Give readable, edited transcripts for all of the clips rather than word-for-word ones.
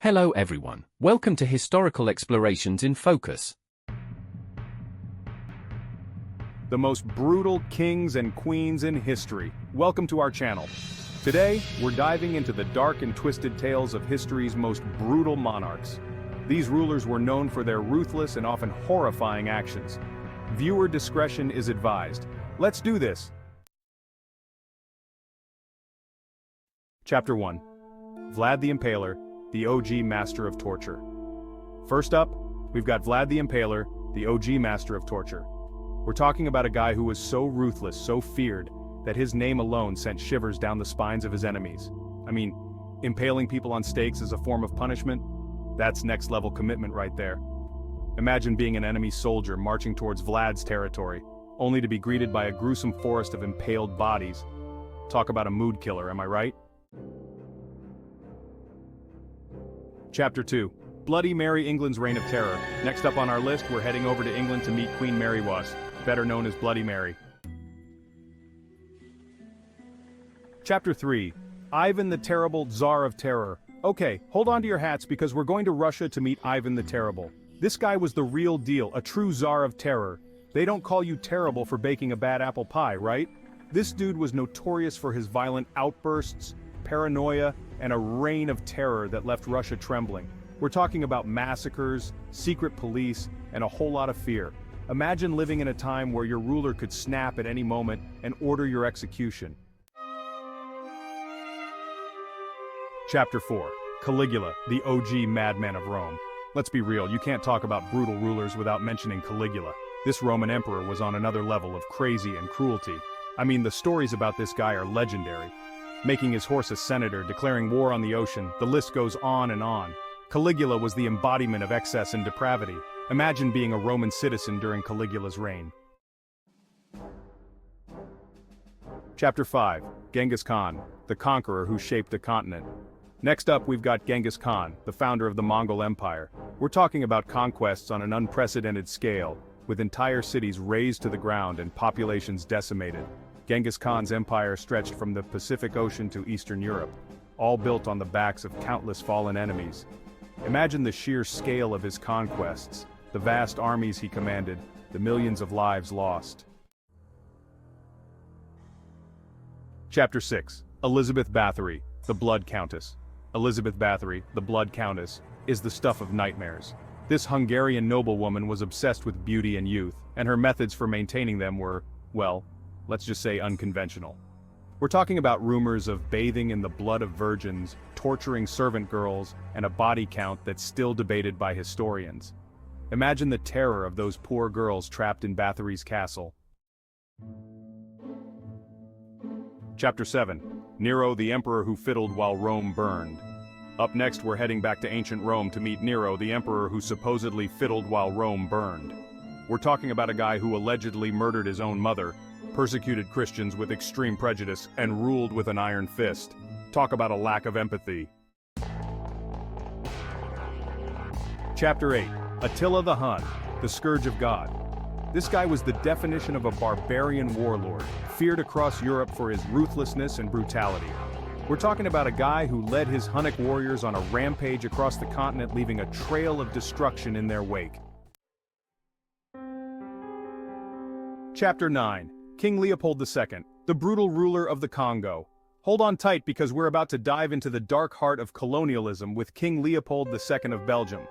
Hello everyone, welcome to Historical Explorations in Focus. The most brutal kings and queens in history. Welcome to our channel. Today, we're diving into the dark and twisted tales of history's most brutal monarchs. These rulers were known for their ruthless and often horrifying actions. Viewer discretion is advised. Let's do this. Chapter 1. Vlad the Impaler, the OG master of torture. First up, we've got Vlad the Impaler, the OG master of torture. We're talking about a guy who was so ruthless, so feared, that his name alone sent shivers down the spines of his enemies. I mean, impaling people on stakes as a form of punishment? That's next-level commitment right there. Imagine being an enemy soldier marching towards Vlad's territory, only to be greeted by a gruesome forest of impaled bodies. Talk about a mood killer, am I right? Chapter 2. Bloody Mary, England's Reign of Terror. Next up on our list, we're heading over to England to meet Queen Mary Was, better known as Bloody Mary. Chapter 3. Ivan the Terrible, Tsar of Terror. Okay, hold on to your hats because we're going to Russia to meet Ivan the Terrible. This guy was the real deal, a true Tsar of Terror. They don't call you terrible for baking a bad apple pie, right? This dude was notorious for his violent outbursts, paranoia, and a reign of terror that left Russia trembling. We're talking about massacres, secret police, and a whole lot of fear. Imagine living in a time where your ruler could snap at any moment and order your execution. Chapter 4. Caligula, the OG madman of Rome. Let's be real, you can't talk about brutal rulers without mentioning Caligula. This Roman emperor was on another level of crazy and cruelty. I mean, the stories about this guy are legendary. Making his horse a senator, declaring war on the ocean, the list goes on and on. Caligula was the embodiment of excess and depravity. Imagine being a Roman citizen during Caligula's reign. Chapter 5. Genghis Khan, the conqueror who shaped the continent. Next up, we've got Genghis Khan, the founder of the Mongol Empire. We're talking about conquests on an unprecedented scale, with entire cities razed to the ground and populations decimated. Genghis Khan's empire stretched from the Pacific Ocean to Eastern Europe, all built on the backs of countless fallen enemies. Imagine the sheer scale of his conquests, the vast armies he commanded, the millions of lives lost. Chapter 6. Elizabeth Bathory, the Blood Countess. Elizabeth Bathory, the Blood Countess, is the stuff of nightmares. This Hungarian noblewoman was obsessed with beauty and youth, and her methods for maintaining them were, well, let's just say unconventional. We're talking about rumors of bathing in the blood of virgins, torturing servant girls, and a body count that's still debated by historians. Imagine the terror of those poor girls trapped in Bathory's castle. Chapter 7. Nero, the emperor who fiddled while Rome burned. Up next, we're heading back to ancient Rome to meet Nero, the emperor who supposedly fiddled while Rome burned. We're talking about a guy who allegedly murdered his own mother, persecuted Christians with extreme prejudice, and ruled with an iron fist. Talk about a lack of empathy. Chapter 8. Attila the Hun, the Scourge of God. This guy was the definition of a barbarian warlord, feared across Europe for his ruthlessness and brutality. We're talking about a guy who led his Hunnic warriors on a rampage across the continent, leaving a trail of destruction in their wake. Chapter 9. King Leopold II, the brutal ruler of the Congo. Hold on tight because we're about to dive into the dark heart of colonialism with King Leopold II of Belgium.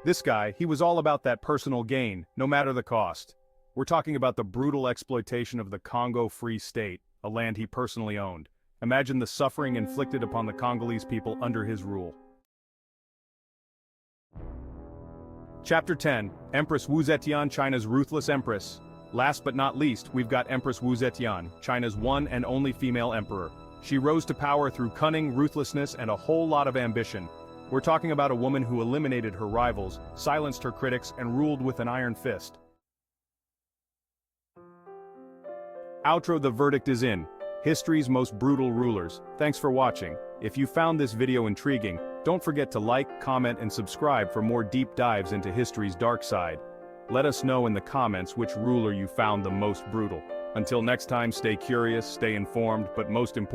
This guy, he was all about that personal gain, no matter the cost. We're talking about the brutal exploitation of the Congo Free State, a land he personally owned. Imagine the suffering inflicted upon the Congolese people under his rule. Chapter 10. Empress Wu Zetian, China's ruthless empress. Last but not least, we've got Empress Wu Zetian, China's one and only female emperor. She rose to power through cunning, ruthlessness, and a whole lot of ambition. We're talking about a woman who eliminated her rivals, silenced her critics, and ruled with an iron fist. Outro: the verdict is in. History's most brutal rulers. Thanks for watching. If you found this video intriguing, don't forget to like, comment, and subscribe for more deep dives into history's dark side. Let us know in the comments which ruler you found the most brutal. Until next time, stay curious, stay informed, but most importantly,